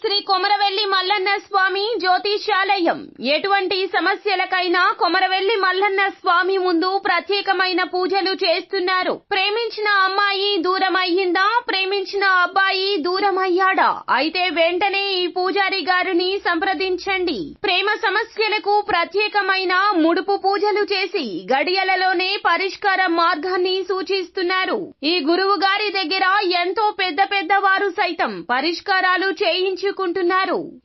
శ్రీ కొమరవెల్లి మల్లన్న స్వామి జ్యోతిష్యాలయం. ఎటువంటి సమస్యలకైనా కొమరవెల్లి మల్లన్న స్వామి ముందు ప్రత్యేకమైన పూజలు చేస్తున్నారు. ప్రేమించిన అమ్మాయి దూరమయ్యిందా, ప్రేమించిన అబ్బాయి దూరమయ్యాడా? అయితే వెంటనే ఈ పూజారి గారిని సంప్రదించండి. ప్రేమ సమస్యలకు ప్రత్యేకమైన ముడుపు పూజలు చేసి గడియలలోనే పరిష్కార మార్గాన్ని సూచిస్తున్నారు. ఈ గురువు గారి దగ్గర ఎంతో పెద్ద వారు సైతం పరిష్కారాలు చేయించుకుంటున్నారు.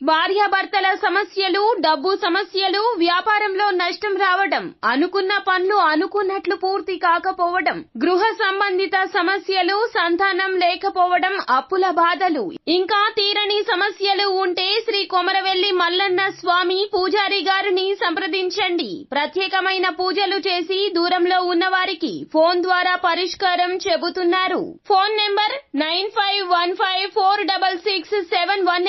భార్యాభర్తల సమస్యలు, డబ్బు సమస్యలు, వ్యాపారంలో నష్టం రావడం, అనుకున్న పనులు అనుకున్నట్లు పూర్తి కాకపోవడం, గృహ సంబంధిత సమస్యలు, సంతానం లేకపోవడం, అప్పుల బాధలు, ఇంకా తీరని సమస్యలు ఉంటే శ్రీ కొమరవెల్లి మల్లన్న స్వామి పూజారి గారిని సంప్రదించండి. ప్రత్యేకమైన పూజలు చేసి దూరంలో ఉన్న వారికి ఫోన్ ద్వారా పరిష్కారం చెబుతున్నారు. Phone number 9515466718.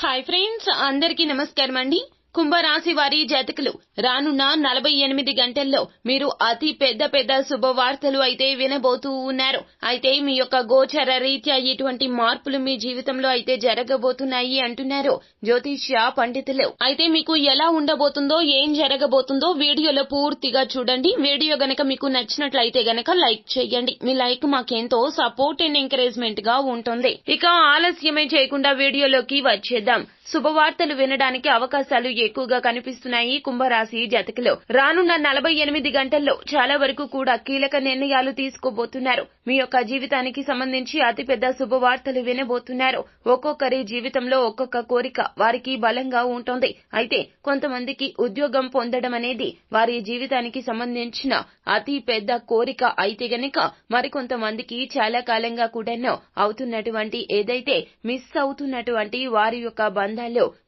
హాయ్ ఫ్రెండ్స్, అందరికీ నమస్కారం అండి. కుంభరాశి వారి జాతకులు రానున్న 48 గంటల్లో మీరు అతి పెద్ద శుభవార్తలు అయితే వినబోతూ ఉన్నారు. అయితే మీ యొక్క గోచర రీత్యా ఇటువంటి మార్పులు మీ జీవితంలో అయితే జరగబోతున్నాయి అంటున్నారు జ్యోతిష్య పండితులు. అయితే మీకు ఎలా ఉండబోతుందో, ఏం జరగబోతుందో వీడియోలో పూర్తిగా చూడండి. వీడియో గనక మీకు నచ్చినట్లయితే గనక లైక్ చేయండి. మీ లైక్ మాకెంతో సపోర్ట్ అండ్ ఎంకరేజ్మెంట్ గా ఉంటుంది. ఇక ఆలస్యమే చేయకుండా వీడియోలోకి వచ్చేద్దాం. శుభవార్తలు వినడానికి అవకాశాలు ఎక్కువగా కనిపిస్తున్నాయి కుంభరాశి జాతకులు. రానున్న 48 గంటల్లో చాలా వరకు కూడా కీలక నిర్ణయాలు తీసుకోబోతున్నారు. మీ యొక్క జీవితానికి సంబంధించి అతిపెద్ద శుభవార్తలు వినబోతున్నారు. ఒక్కొక్కరి జీవితంలో ఒక్కొక్క కోరిక వారికి బలంగా ఉంటుంది. అయితే కొంతమందికి ఉద్యోగం పొందడం అనేది వారి జీవితానికి సంబంధించిన అతి పెద్ద కోరిక అయితే గనక మరికొంతమందికి చాలా కాలంగా కూడాను అవుతున్నటువంటి ఏదైతే మిస్ అవుతున్నటువంటి వారి యొక్క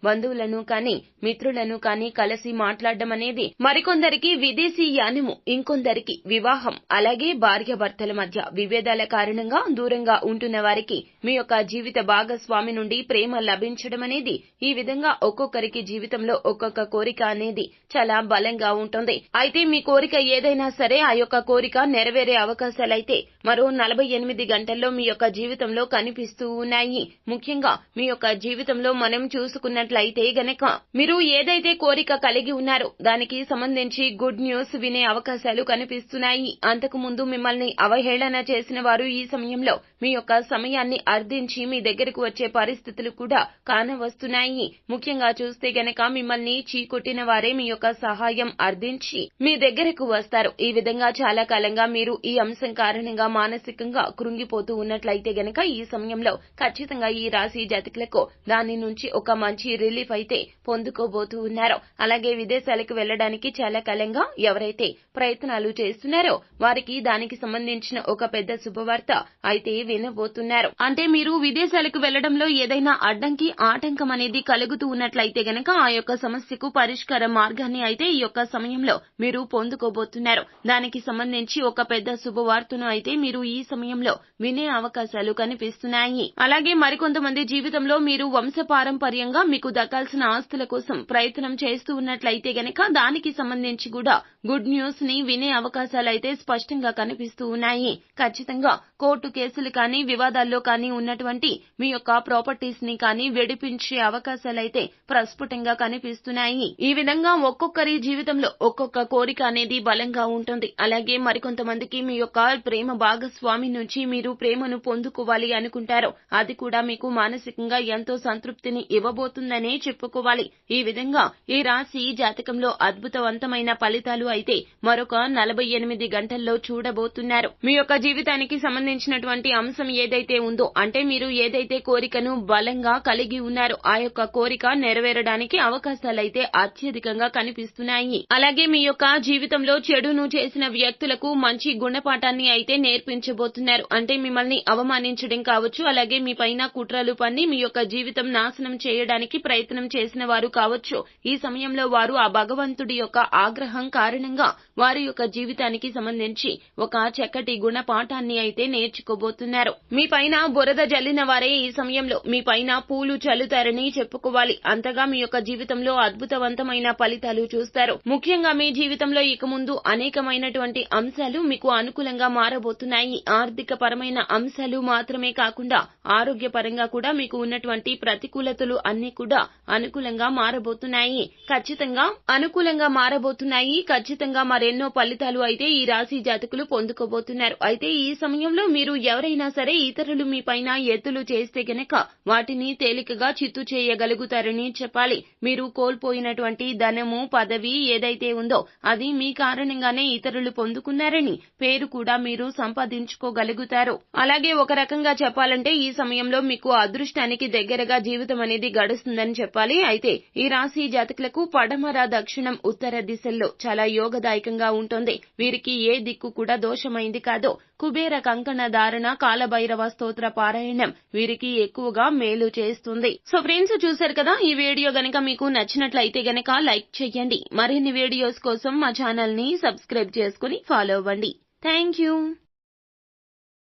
బంధువులను కానీ మిత్రులను కానీ కలిసి మాట్లాడడం అనేది, మరికొందరికి విదేశీ యానము, ఇంకొందరికి వివాహం, అలాగే భార్యాభర్తల మధ్య విభేదాల కారణంగా దూరంగా ఉంటున్న వారికి మీ యొక్క జీవిత భాగస్వామి నుండి ప్రేమ లభించడం అనేది, ఈ విధంగా ఒక్కొక్కరికి జీవితంలో ఒక్కొక్క కోరిక అనేది చాలా బలంగా ఉంటుంది. అయితే మీ కోరిక ఏదైనా సరే ఆ యొక్క కోరిక నెరవేరే అవకాశాలైతే మరో 48 గంటల్లో మీ యొక్క జీవితంలో కనిపిస్తూ ఉన్నాయి. ముఖ్యంగా మీ యొక్క జీవితంలో మనం చూసుకున్నట్లయితే గనక మీరు ఏదైతే కోరిక కలిగి ఉన్నారో దానికి సంబంధించి గుడ్ న్యూస్ వినే అవకాశాలు కనిపిస్తున్నాయి. అంతకు ముందు మిమ్మల్ని అవహేళన చేసిన వారు ఈ సమయంలో మీ యొక్క సమయాన్ని అర్థించి మీ దగ్గరకు వచ్చే పరిస్థితులు కూడా కానవస్తున్నాయి. ముఖ్యంగా చూస్తే గనక మిమ్మల్ని చీకొట్టిన వారే మీ యొక్క సహాయం అర్థించి మీ దగ్గరకు వస్తారు. ఈ విధంగా చాలా కాలంగా మీరు ఈ అంశం కారణంగా మానసికంగా కృంగిపోతూ ఉన్నట్లయితే గనక ఈ సమయంలో ఖచ్చితంగా ఈ రాశి జాతకులకు దాని నుంచి ఒక మంచి రిలీఫ్ అయితే పొందుకోబోతూ ఉన్నారు. అలాగే విదేశాలకు వెళ్లడానికి చాలా కాలంగా ఎవరైతే ప్రయత్నాలు చేస్తున్నారో వారికి దానికి సంబంధించిన ఒక పెద్ద శుభవార్త అయితే వినబోతున్నారు. అంటే మీరు విదేశాలకు వెళ్లడంలో ఏదైనా అడ్డంకి, ఆటంకం అనేది కలుగుతూ ఉన్నట్లయితే గనక ఆ యొక్క సమస్యకు పరిష్కార మార్గాన్ని అయితే ఈ యొక్క సమయంలో మీరు పొందుకోబోతున్నారు. దానికి సంబంధించి ఒక పెద్ద శుభవార్తను అయితే మీరు ఈ సమయంలో వినే అవకాశాలు కనిపిస్తున్నాయి. అలాగే మరికొంతమంది జీవితంలో మీరు వంశపారంపర్యంగా మీకు దక్కాల్సిన ఆస్తుల కోసం ప్రయత్నం చేస్తూ ఉన్నట్లయితే గనక దానికి సంబంధించి కూడా గుడ్ న్యూస్ ని వినే అవకాశాలైతే స్పష్టంగా కనిపిస్తూ ఉన్నాయి. ఖచ్చితంగా కోర్టు కేసులు కానీ, వివాదాల్లో కానీ ఉన్నటువంటి మీ యొక్క ప్రాపర్టీస్ ని కానీ విడిపించే అవకాశాలైతే ప్రస్ఫుటంగా కనిపిస్తున్నాయి. ఈ విధంగా ఒక్కొక్కరి జీవితంలో ఒక్కొక్క కోరిక అనేది బలంగా ఉంటుంది. అలాగే మరికొంతమందికి మీ యొక్క ప్రేమ భాగస్వామి నుంచి మీరు ప్రేమను పొందుకోవాలి అనుకుంటారు. అది కూడా మీకు మానసికంగా ఎంతో సంతృప్తిని ఇవ్వబోతుందనే చెప్పుకోవాలి. ఈ విధంగా ఈ రాశి జాతకంలో అద్భుతవంతమైన ఫలితాలు అయితే మరొక 48 గంటల్లో చూడబోతున్నారు. మీ యొక్క జీవితానికి సంబంధించినటువంటి అంశం ఏదైతే ఉందో, అంటే మీరు ఏదైతే కోరికను బలంగా కలిగి ఉన్నారో ఆ యొక్క కోరిక నెరవేరడానికి అవకాశాలైతే అత్యధికంగా కనిపిస్తున్నాయి. అలాగే మీ యొక్క జీవితంలో చెడును చేసిన వ్యక్తులకు మంచి గుణపాఠాన్ని అయితే నేర్పించబోతున్నారు. అంటే మిమ్మల్ని అవమానించడం కావచ్చు, అలాగే మీ పైన కుట్రలు పన్ని మీ యొక్క జీవితం నాశనం చేయడానికి ప్రయత్నం చేసిన వారు కావచ్చు. ఈ సమయంలో వారు ఆ భగవంతుడి యొక్క ఆగ్రహం కారణంగా వారి యొక్క జీవితానికి సంబంధించి ఒక చక్కటి గుణపాఠాన్ని అయితే నేర్చుకోబోతున్నారు. మీ పైన బురద జల్లిన వారే ఈ సమయంలో మీ పైన పూలు చల్లుతారని చెప్పుకోవాలి. అంతగా మీ యొక్క జీవితంలో అద్భుతవంతమైన ఫలితాలు చూస్తారు. ముఖ్యంగా మీ జీవితంలో ఇక ముందు అనేకమైనటువంటి అంశాలు మీకు అనుకూలంగా మారబోతున్నాయి. ఆర్థిక పరమైన అంశాలు మాత్రమే కాకుండా ఆరోగ్యపరంగా కూడా మీకు ఉన్నటువంటి ప్రతికూలతలు అన్ని కూడా అనుకూలంగా మారబోతున్నాయి. ఖచ్చితంగా మరెన్నో ఫలితాలు అయితే ఈ రాశి జాతకులు పొందుకోబోతున్నారు. అయితే ఈ సమయంలో మీరు ఎవరైనా సరే ఇతరులు మీ పైన ఎత్తులు చేస్తే గనక వాటిని తేలికగా చిత్తు చేయగలుగుతారని చెప్పాలి. మీరు కోల్పోయినటువంటి ధనము, పదవి ఏదైతే ఉందో అది మీ కారణంగానే ఇతరులు పొందుకున్నారని పేరు కూడా మీరు సంపాదించుకోగలుగుతారు. అలాగే ఒక రకంగా చెప్పాలంటే ఈ సమయంలో మీకు అదృష్టానికి దగ్గరగా జీవితం అనేది గడుస్తుందని చెప్పాలి. అయితే ఈ రాశి జాతకులకు పడమర, దక్షిణం, ఉత్తర దిశల్లో చాలా యోగదాయకంగా ఉంటుంది. వీరికి ఏ దిక్కు కూడా దోషమైంది కాదు. కుబేర కంకణ ధారణ, కాలభైరవ స్తోత్ర పారాయణం వీరికి ఎక్కువగా మేలు చేస్తుంది. సో ఫ్రెండ్స్, చూశారు కదా, ఈ వీడియో గనక మీకు నచ్చినట్లయితే గనక లైక్ చేయండి. మరిన్ని వీడియోస్ కోసం మా ఛానల్ ని సబ్స్క్రైబ్ చేసుకుని ఫాలో అవ్వండి. Thank you.